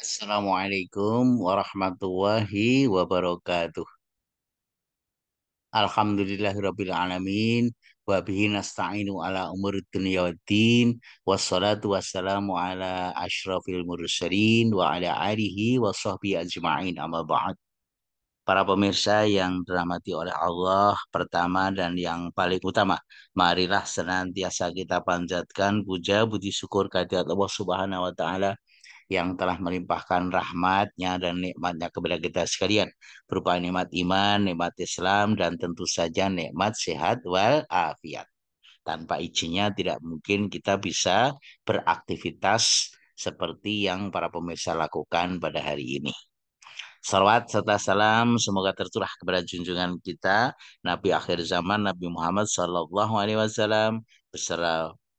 Assalamualaikum warahmatullahi wabarakatuh. Alhamdulillahirabbil alamin wa bihi nasta'inu ala umuri dunya waddin wassalatu wassalamu ala asyrafil mursalin wa ala alihi wa sahbihi ajma'in amma ba'd. Para pemirsa yang dirahmati oleh Allah, pertama dan yang paling utama, marilah senantiasa kita panjatkan puja puji syukur kehadirat Allah Subhanahu wa taala yang telah melimpahkan rahmatnya dan nikmatnya kepada kita sekalian berupa nikmat iman, nikmat Islam, dan tentu saja nikmat sehat wal afiat. Tanpa izinnya tidak mungkin kita bisa beraktivitas seperti yang para pemirsa lakukan pada hari ini. Salawat serta salam semoga tercurah kepada junjungan kita Nabi akhir zaman Nabi Muhammad Sallallahu Alaihi Wasallam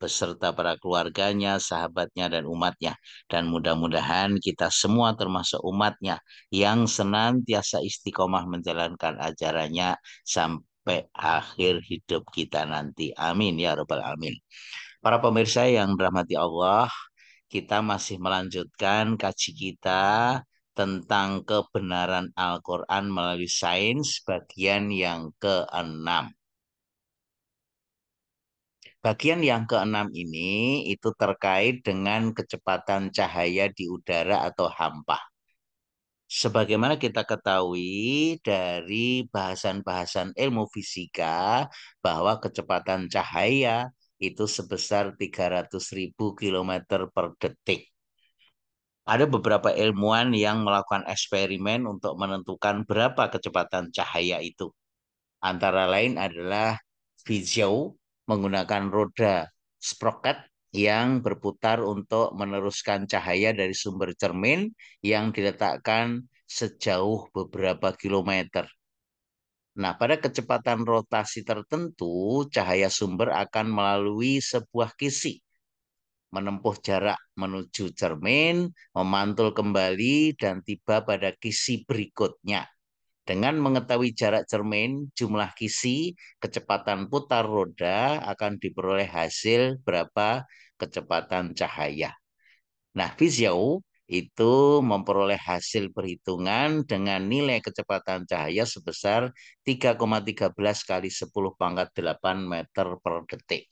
beserta para keluarganya, sahabatnya dan umatnya. Dan mudah-mudahan kita semua termasuk umatnya yang senantiasa istiqomah menjalankan ajarannya sampai akhir hidup kita nanti. Amin ya Rabbal Alamin. Para pemirsa yang dirahmati Allah, kita masih melanjutkan kaji kita tentang kebenaran Al-Quran melalui sains bagian yang keenam. Bagian yang keenam ini itu terkait dengan kecepatan cahaya di udara atau hampa. Sebagaimana kita ketahui dari bahasan-bahasan ilmu fisika bahwa kecepatan cahaya itu sebesar 300.000 kilometer per detik. Ada beberapa ilmuwan yang melakukan eksperimen untuk menentukan berapa kecepatan cahaya itu. Antara lain adalah Fizeau menggunakan roda sprocket yang berputar untuk meneruskan cahaya dari sumber cermin yang diletakkan sejauh beberapa kilometer. Nah, pada kecepatan rotasi tertentu, cahaya sumber akan melalui sebuah kisi menempuh jarak menuju cermin, memantul kembali, dan tiba pada kisi berikutnya. Dengan mengetahui jarak cermin, jumlah kisi, kecepatan putar roda akan diperoleh hasil berapa kecepatan cahaya. Nah, Fizeau itu memperoleh hasil perhitungan dengan nilai kecepatan cahaya sebesar 3,13 kali 10 pangkat 8 meter per detik.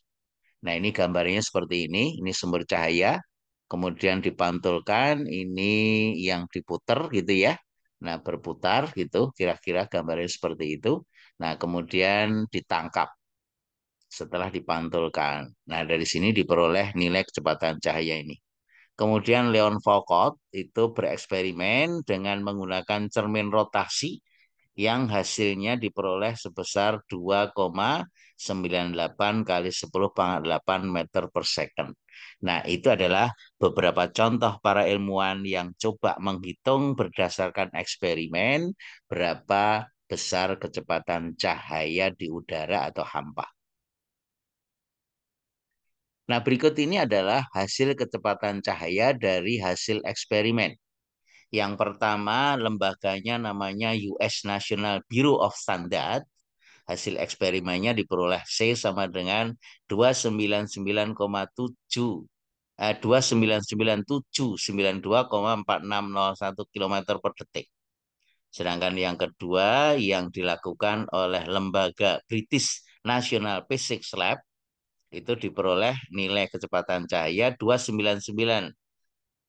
Nah, ini gambarnya seperti ini. Ini sumber cahaya. Kemudian dipantulkan. Ini yang diputer gitu ya. Nah, berputar gitu. Kira-kira gambarnya seperti itu. Nah, kemudian ditangkap setelah dipantulkan. Nah, dari sini diperoleh nilai kecepatan cahaya ini. Kemudian Leon Foucault itu bereksperimen dengan menggunakan cermin rotasi yang hasilnya diperoleh sebesar 2,98 kali 10 pangkat 8 meter per second. Nah, itu adalah beberapa contoh para ilmuwan yang coba menghitung berdasarkan eksperimen berapa besar kecepatan cahaya di udara atau hampa. Nah, berikut ini adalah hasil kecepatan cahaya dari hasil eksperimen. Yang pertama, lembaganya namanya US National Bureau of Standards. Hasil eksperimennya diperoleh C sama dengan 299,7 299,792,4601 km per detik. Sedangkan yang kedua yang dilakukan oleh lembaga British National Physics Lab itu diperoleh nilai kecepatan cahaya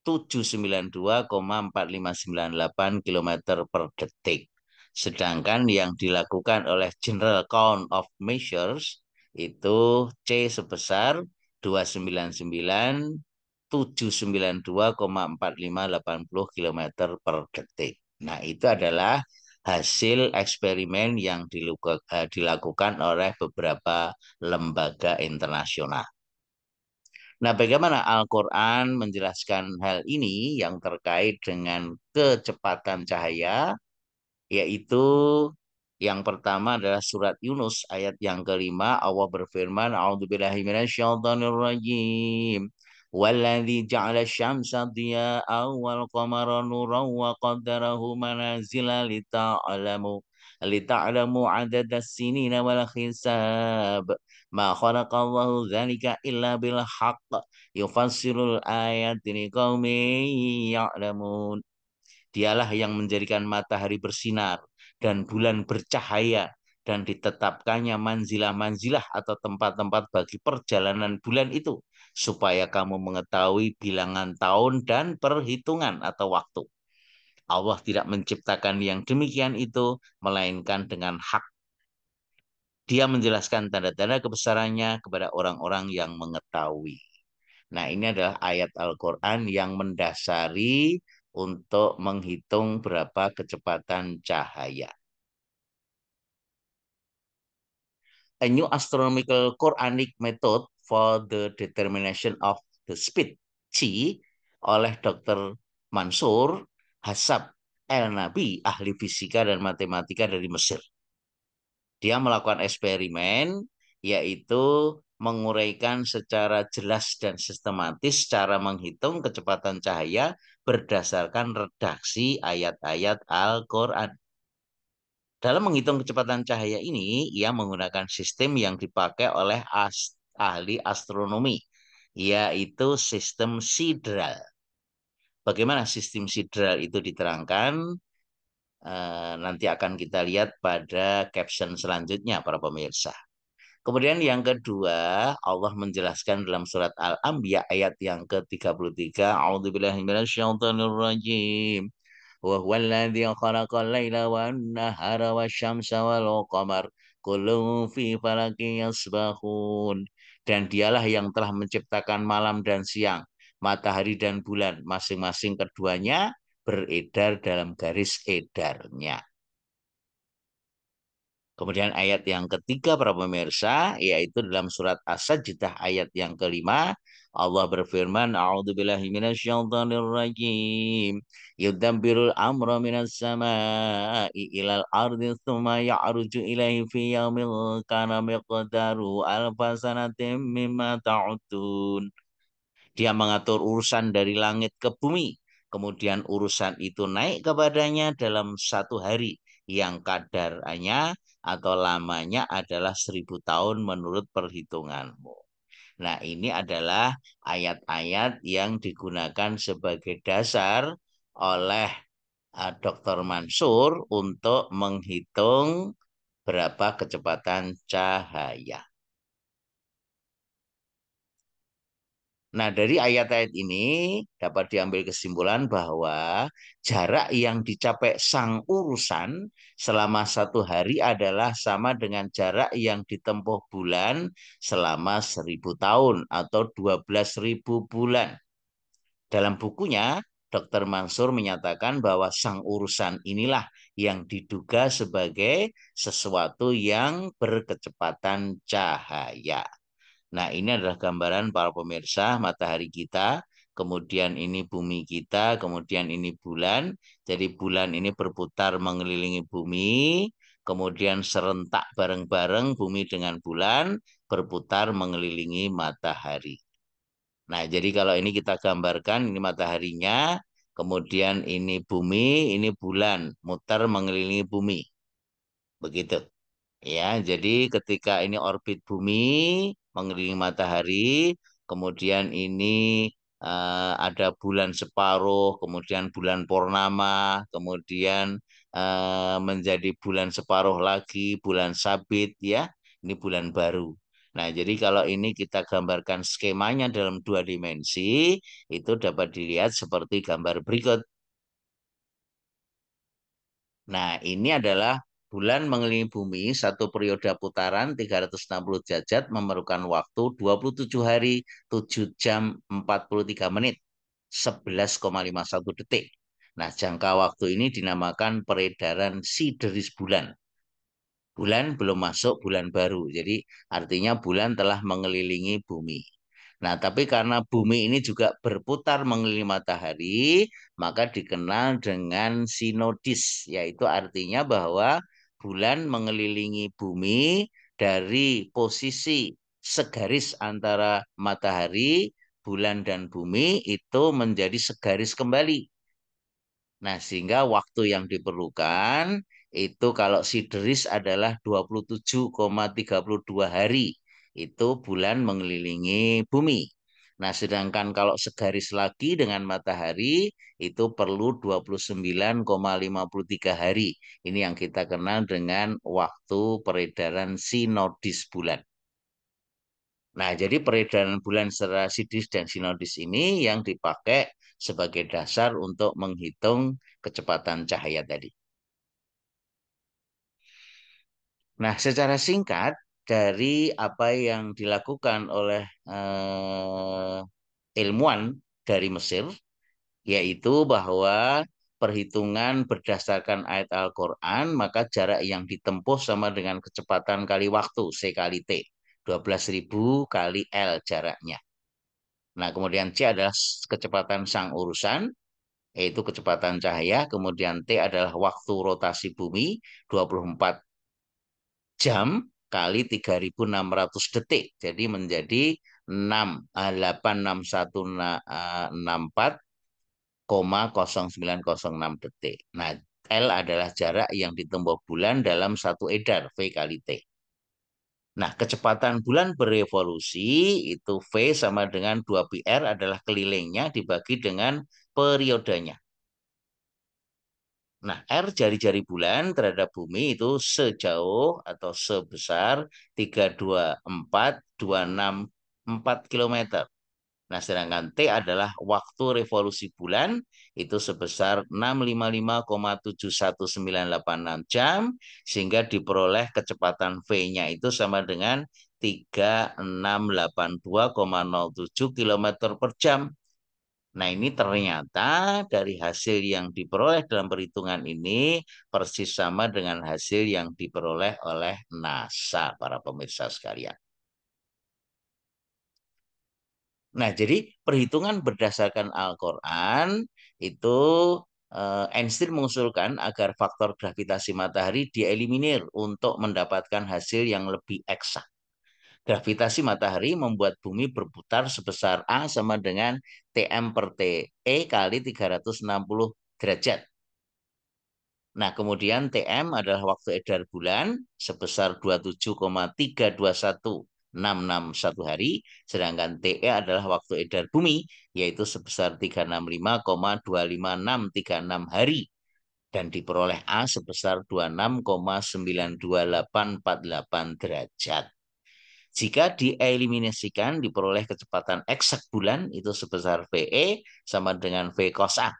299,792,4598 km per detik. Sedangkan yang dilakukan oleh General Count of Measures itu C sebesar 299,792,4580 km per detik. Nah, itu adalah hasil eksperimen yang dilakukan oleh beberapa lembaga internasional. Nah, bagaimana Al-Quran menjelaskan hal ini yang terkait dengan kecepatan cahaya, yaitu yang pertama adalah surat Yunus ayat yang kelima. Allah berfirman, A'udzubillahi minasyaitonirrajim. Walladzi ja'ala syamsa diya'an wal qamara nuran wa qaddarahu manazila lita'lamu lita'lamu 'adadas sinina wal hisab ma khalaqallahu dzalika illa bil haqq yufassirul ayati liqaumin ya'lamun. Dialah yang menjadikan matahari bersinar dan bulan bercahaya dan ditetapkannya manzilah-manzilah atau tempat-tempat bagi perjalanan bulan itu supaya kamu mengetahui bilangan tahun dan perhitungan atau waktu. Allah tidak menciptakan yang demikian itu melainkan dengan hak. Dia menjelaskan tanda-tanda kebesarannya kepada orang-orang yang mengetahui. Nah, ini adalah ayat Al-Quran yang mendasari untuk menghitung berapa kecepatan cahaya. A new astronomical Quranic method for the determination of the speed C oleh Dr. Mansur Hassab El-Nabi, ahli fisika dan matematika dari Mesir. Dia melakukan eksperimen, yaitu menguraikan secara jelas dan sistematis cara menghitung kecepatan cahaya berdasarkan redaksi ayat-ayat Al-Quran. Dalam menghitung kecepatan cahaya ini, ia menggunakan sistem yang dipakai oleh ahli astronomi, yaitu sistem sidral. Bagaimana sistem sidral itu diterangkan? Nanti akan kita lihat pada caption selanjutnya, para pemirsa. Kemudian yang kedua, Allah menjelaskan dalam surat Al-Anbiya ayat yang ke-33, A'udzubillahi minasyaitonirrajim. Wa huwallazi khalaqal laila wan nahara wasyamsa wal qamar kullun fi falakin yasbahun. Dan dialah yang telah menciptakan malam dan siang, matahari dan bulan, masing-masing keduanya beredar dalam garis edarnya. Kemudian ayat yang ketiga para pemirsa, yaitu dalam surat As-Sajdah ayat yang kelima, Allah berfirman, A'udzubillahi minasyaitonirrajim. Yudabbirul amra minas sama'i ilal ardi tsumma ya'ruju ilaihi fi yaumil kana miqdaru alfa sanatin mimma ta'udun. Dia mengatur urusan dari langit ke bumi. Kemudian urusan itu naik kepadanya dalam satu hari yang kadarnya atau lamanya adalah 1.000 tahun menurut perhitunganmu. Nah, ini adalah ayat-ayat yang digunakan sebagai dasar oleh Dr. Mansur untuk menghitung berapa kecepatan cahaya. Nah, dari ayat-ayat ini dapat diambil kesimpulan bahwa jarak yang dicapai sang urusan selama satu hari adalah sama dengan jarak yang ditempuh bulan selama 1.000 tahun atau 12.000 bulan. Dalam bukunya, Dr. Mansur menyatakan bahwa sang urusan inilah yang diduga sebagai sesuatu yang berkecepatan cahaya. Nah, ini adalah gambaran para pemirsa matahari kita, kemudian ini bumi kita, kemudian ini bulan. Jadi bulan ini berputar mengelilingi bumi, kemudian serentak bareng-bareng bumi dengan bulan berputar mengelilingi matahari. Nah, jadi kalau ini kita gambarkan, ini mataharinya, kemudian ini bumi, ini bulan, muter mengelilingi bumi. Begitu. Ya, jadi ketika ini orbit bumi mengelilingi matahari, kemudian ini ada bulan separuh, kemudian bulan purnama, kemudian menjadi bulan separuh lagi, bulan sabit, ya, ini bulan baru. Nah, jadi kalau ini kita gambarkan skemanya dalam 2 dimensi, itu dapat dilihat seperti gambar berikut. Nah, ini adalah bulan mengelilingi bumi, satu periode putaran 360 derajat memerlukan waktu 27 hari, 7 jam, 43 menit, 11,51 detik. Nah, jangka waktu ini dinamakan peredaran sideris bulan. Bulan belum masuk bulan baru, jadi artinya bulan telah mengelilingi bumi. Nah, tapi karena bumi ini juga berputar mengelilingi matahari, maka dikenal dengan sinodis, yaitu artinya bahwa bulan mengelilingi bumi dari posisi segaris antara matahari, bulan, dan bumi itu menjadi segaris kembali. Nah, sehingga waktu yang diperlukan Itu kalau sideris adalah 27,32 hari. Itu bulan mengelilingi bumi. Nah, sedangkan kalau segaris lagi dengan matahari itu perlu 29,53 hari. Ini yang kita kenal dengan waktu peredaran sinodis bulan. Nah, jadi peredaran bulan secara sidis dan sinodis ini yang dipakai sebagai dasar untuk menghitung kecepatan cahaya tadi. Nah, secara singkat dari apa yang dilakukan oleh ilmuwan dari Mesir, yaitu bahwa perhitungan berdasarkan ayat Al-Quran, maka jarak yang ditempuh sama dengan kecepatan kali waktu, C kali T. 12.000 kali L jaraknya. Nah, kemudian C adalah kecepatan sang urusan, yaitu kecepatan cahaya. Kemudian T adalah waktu rotasi bumi, 24 jam kali 3.600 detik. Jadi menjadi 86164,0906 detik. Nah, L adalah jarak yang ditempuh bulan dalam satu edar, V kali T. Nah, kecepatan bulan berevolusi itu V sama dengan 2πr adalah kelilingnya dibagi dengan periodenya. Nah, R jari-jari bulan terhadap bumi itu sejauh atau sebesar 324,264 km. Nah, sedangkan T adalah waktu revolusi bulan itu sebesar 655,71986 jam sehingga diperoleh kecepatan V-nya itu sama dengan 3682,07 km per jam. Nah, ini ternyata dari hasil yang diperoleh dalam perhitungan ini persis sama dengan hasil yang diperoleh oleh NASA, para pemirsa sekalian. Nah, jadi perhitungan berdasarkan Al-Quran itu Einstein mengusulkan agar faktor gravitasi matahari dieliminir untuk mendapatkan hasil yang lebih eksak. Gravitasi matahari membuat bumi berputar sebesar A sama dengan TM per TE kali 360 derajat. Nah, kemudian TM adalah waktu edar bulan sebesar 27,321661 hari, sedangkan TE adalah waktu edar bumi yaitu sebesar 365,25636 hari dan diperoleh A sebesar 26,928848 derajat. Jika dieliminasikan diperoleh kecepatan eksak bulan itu sebesar VE sama dengan V cos A.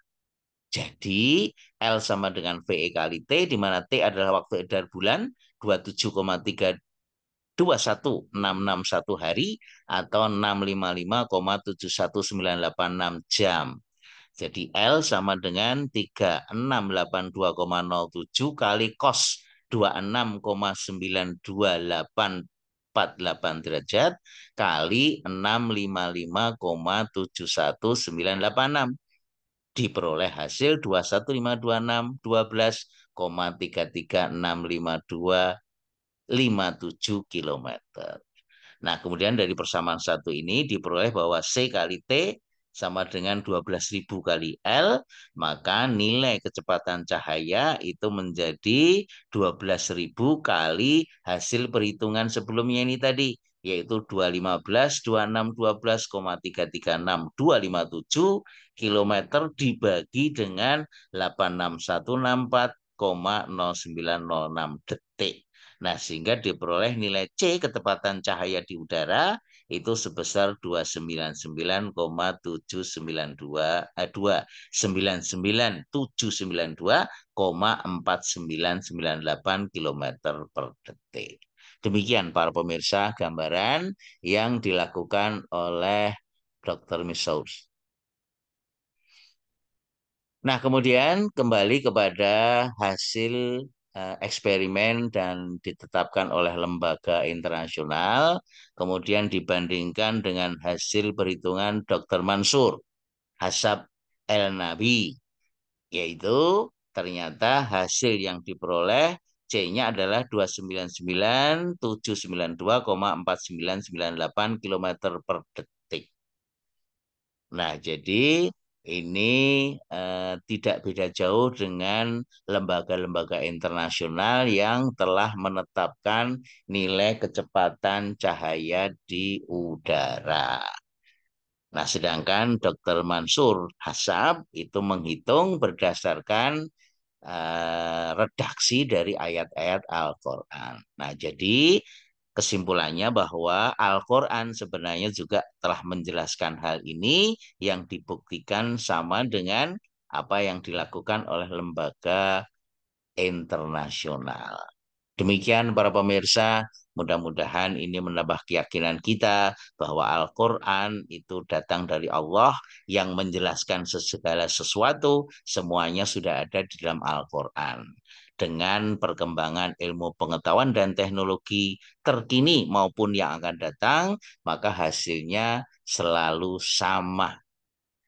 Jadi L sama dengan VE kali T, di mana T adalah waktu edar bulan 27,321661 hari atau 655,71986 jam. Jadi L sama dengan 3682,07 kali cos 26,92848 derajat kali 655,71986 diperoleh hasil 215,112,652,57 kilometer. Nah, kemudian dari persamaan satu ini diperoleh bahwa C kali T sama dengan 12.000 kali L, maka nilai kecepatan cahaya itu menjadi 12.000 kali hasil perhitungan sebelumnya ini tadi, yaitu 215, 26, 12,336257 kilometer dibagi dengan 86164,0906 detik. Nah, sehingga diperoleh nilai C ketepatan cahaya di udara itu sebesar 299,792,4998 kilometer per detik. Demikian para pemirsa gambaran yang dilakukan oleh Dr. Misous. Nah, kemudian kembali kepada hasil eksperimen dan ditetapkan oleh lembaga internasional, kemudian dibandingkan dengan hasil perhitungan Dr. Mansur Hasab El Nabi, yaitu ternyata hasil yang diperoleh C-nya adalah 299.792,4998 km per detik. Nah, jadi ini tidak beda jauh dengan lembaga-lembaga internasional yang telah menetapkan nilai kecepatan cahaya di udara. Nah, sedangkan Dr. Mansur Hassab itu menghitung berdasarkan redaksi dari ayat-ayat Al-Quran. Nah, jadi kesimpulannya bahwa Al-Quran sebenarnya juga telah menjelaskan hal ini yang dibuktikan sama dengan apa yang dilakukan oleh lembaga internasional. Demikian para pemirsa, mudah-mudahan ini menambah keyakinan kita bahwa Al-Quran itu datang dari Allah yang menjelaskan segala sesuatu, semuanya sudah ada di dalam Al-Quran. Dengan perkembangan ilmu pengetahuan dan teknologi terkini maupun yang akan datang, maka hasilnya selalu sama.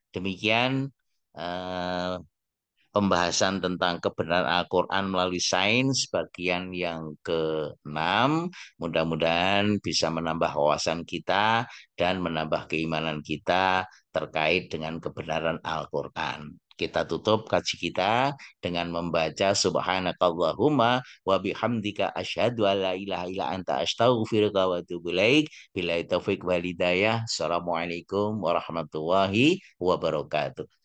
Demikian eh, pembahasan tentang kebenaran Al-Quran melalui sains bagian yang ke-6. Mudah-mudahan bisa menambah wawasan kita dan menambah keimanan kita terkait dengan kebenaran Al-Quran. Kita tutup kaji kita dengan membaca subhanakallahumma wa bihamdika asyhadu an la ilaha illa anta astaghfiruka wa atubu ilaik. Billahi taufik wal hidayah. Assalamualaikum warahmatullahi wabarakatuh.